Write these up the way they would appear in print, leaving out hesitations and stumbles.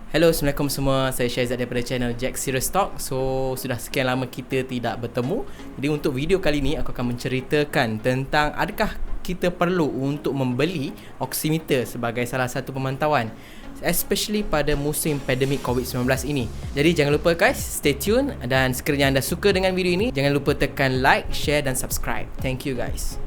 Hello, Assalamualaikum semua. Saya Syaizad daripada channel Jack Serious Talk. So, sudah sekian lama kita tidak bertemu. Jadi untuk video kali ini aku akan menceritakan tentang adakah kita perlu untuk membeli oximeter sebagai salah satu pemantauan, especially pada musim pandemik COVID-19 ini. Jadi jangan lupa guys, stay tune, dan sekiranya anda suka dengan video ini, jangan lupa tekan like, share dan subscribe. Thank you guys.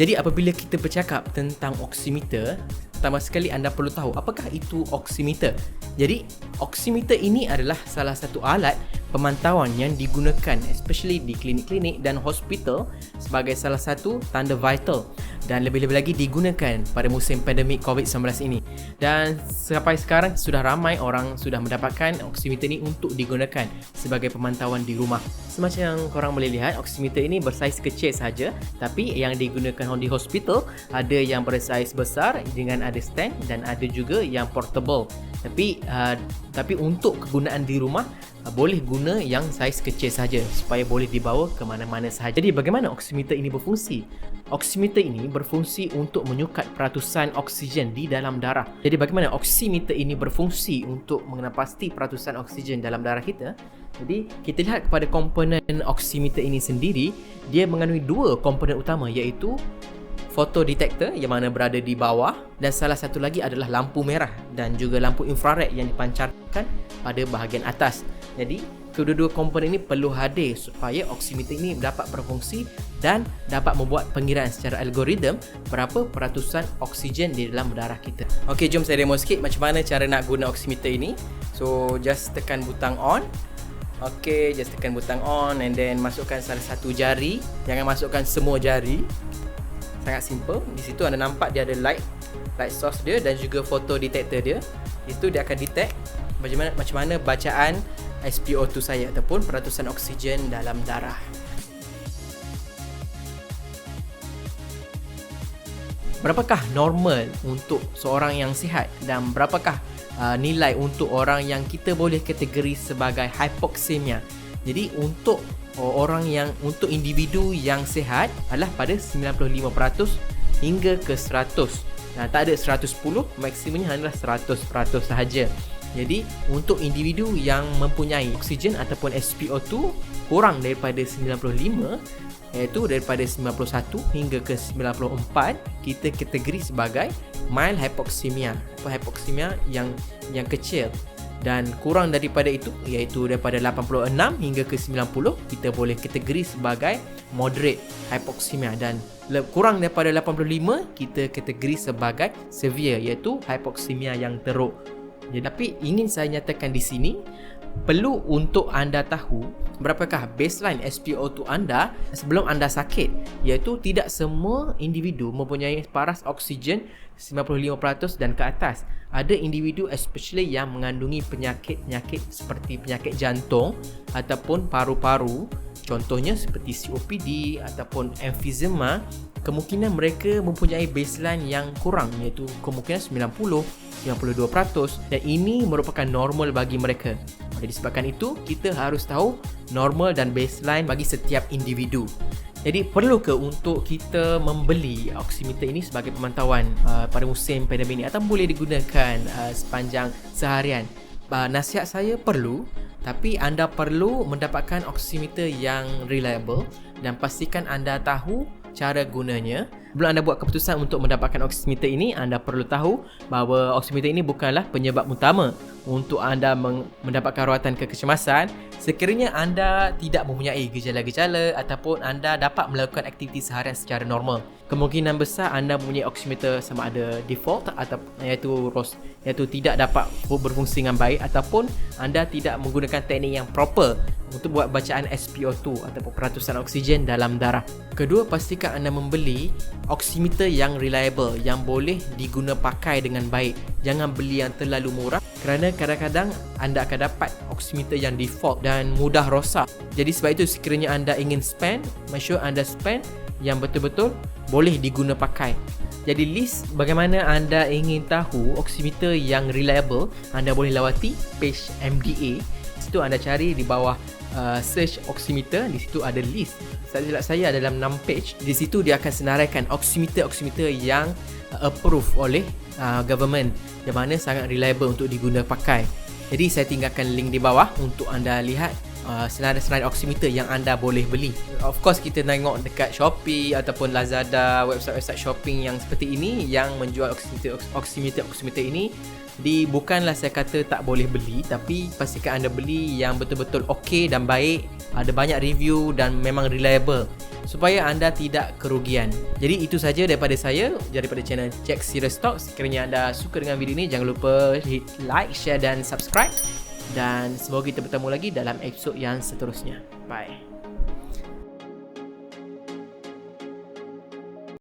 Jadi apabila kita bercakap tentang oximeter, pertama sekali anda perlu tahu apakah itu oximeter. Jadi oximeter ini adalah salah satu alat pemantauan yang digunakan especially di klinik-klinik dan hospital sebagai salah satu tanda vital, dan lebih-lebih lagi digunakan pada musim pandemik COVID-19 ini. Dan sampai sekarang sudah ramai orang sudah mendapatkan oximeter ini untuk digunakan sebagai pemantauan di rumah. Semacam yang korang boleh lihat, oximeter ini bersaiz kecil saja, tapi yang digunakan di hospital ada yang bersaiz besar dengan ada stand dan ada juga yang portable. Tapi untuk kegunaan di rumah boleh guna yang saiz kecil saja supaya boleh dibawa ke mana-mana sahaja. Jadi bagaimana oximeter ini berfungsi? Oximeter ini berfungsi untuk menyukat peratusan oksigen di dalam darah. Jadi bagaimana oximeter ini berfungsi untuk mengenal pasti peratusan oksigen dalam darah kita? Jadi kita lihat kepada komponen oximeter ini sendiri, dia mengandungi dua komponen utama, iaitu photodetector yang mana berada di bawah, dan salah satu lagi adalah lampu merah dan juga lampu infrared yang dipancarkan pada bahagian atas. Jadi kedua-dua komponen ini perlu hadir supaya oximeter ini dapat berfungsi dan dapat membuat pengiraan secara algoritma berapa peratusan oksigen di dalam darah kita. Okey, jom saya demo sikit macam mana cara nak guna oximeter ini. So just tekan butang on. Okey, just tekan butang on and then masukkan salah satu jari. Jangan masukkan semua jari. Sangat simple. Di situ anda nampak dia ada light source dia dan juga photo detector dia. Itu dia akan detect macam mana bacaan SpO2 saya ataupun peratusan oksigen dalam darah. Berapakah normal untuk seorang yang sihat dan berapakah nilai untuk orang yang kita boleh kategori sebagai hypoxemia? Jadi untuk individu yang sihat adalah pada 95% hingga ke 100. Tak ada 110, maksimumnya adalah 100% sahaja. Jadi untuk individu yang mempunyai oksigen ataupun SpO2 kurang daripada 95, iaitu daripada 91 hingga ke 94, kita kategori sebagai mild hypoxemia, hypoxemia yang kecil. Dan kurang daripada itu, iaitu daripada 86 hingga ke 90, kita boleh kategori sebagai moderate hypoxemia, dan kurang daripada 85 kita kategori sebagai severe, iaitu hypoxemia yang teruk. Tapi ingin saya nyatakan di sini, perlu untuk anda tahu berapakah baseline SpO2 anda sebelum anda sakit, iaitu tidak semua individu mempunyai paras oksigen 95% dan ke atas. Ada individu especially yang mengandungi penyakit-penyakit seperti penyakit jantung ataupun paru-paru, contohnya seperti COPD ataupun emphysema. Kemungkinan mereka mempunyai baseline yang kurang, iaitu kemungkinan 90-92%, dan ini merupakan normal bagi mereka. Disebabkan itu, kita harus tahu normal dan baseline bagi setiap individu. Jadi perlu ke untuk kita membeli oximeter ini sebagai pemantauan pada musim pandemik ini, atau boleh digunakan sepanjang seharian? Nasihat saya perlu, tapi anda perlu mendapatkan oximeter yang reliable dan pastikan anda tahu cara gunanya. Sebelum anda buat keputusan untuk mendapatkan oximeter ini, anda perlu tahu bahawa oximeter ini bukanlah penyebab utama untuk anda mendapatkan rawatan kekecemasan. Sekiranya anda tidak mempunyai gejala-gejala ataupun anda dapat melakukan aktiviti seharian secara normal, kemungkinan besar anda mempunyai oximeter sama ada default atau iaitu tidak dapat berfungsi dengan baik, ataupun anda tidak menggunakan teknik yang proper untuk buat bacaan SpO2 ataupun peratusan oksigen dalam darah. Kedua, pastikan anda membeli oximeter yang reliable, yang boleh diguna pakai dengan baik. Jangan beli yang terlalu murah, kerana kadang-kadang anda akan dapat oximeter yang default dan mudah rosak. Jadi sebab itu, sekiranya anda ingin spend, make sure anda spend yang betul-betul boleh diguna pakai. Jadi list bagaimana anda ingin tahu oximeter yang reliable, anda boleh lawati page MDA situ anda cari di bawah search oximeter, di situ ada list. Tak silap saya ada dalam 6 page. Di situ dia akan senaraikan oximeter yang approve oleh government, yang mana sangat reliable untuk diguna pakai. Jadi saya tinggalkan link di bawah untuk anda lihat senarai-senarai oximeter yang anda boleh beli. Of course kita tengok dekat Shopee ataupun Lazada, website-website shopping yang seperti ini yang menjual oximeter ini, bukanlah saya kata tak boleh beli, tapi pastikan anda beli yang betul-betul okey dan baik, ada banyak review dan memang reliable, supaya anda tidak kerugian. Jadi itu saja daripada saya, daripada channel Jack Serious Talk. Sekiranya anda suka dengan video ini, jangan lupa hit like, share dan subscribe. Dan semoga kita bertemu lagi dalam episod yang seterusnya. Bye.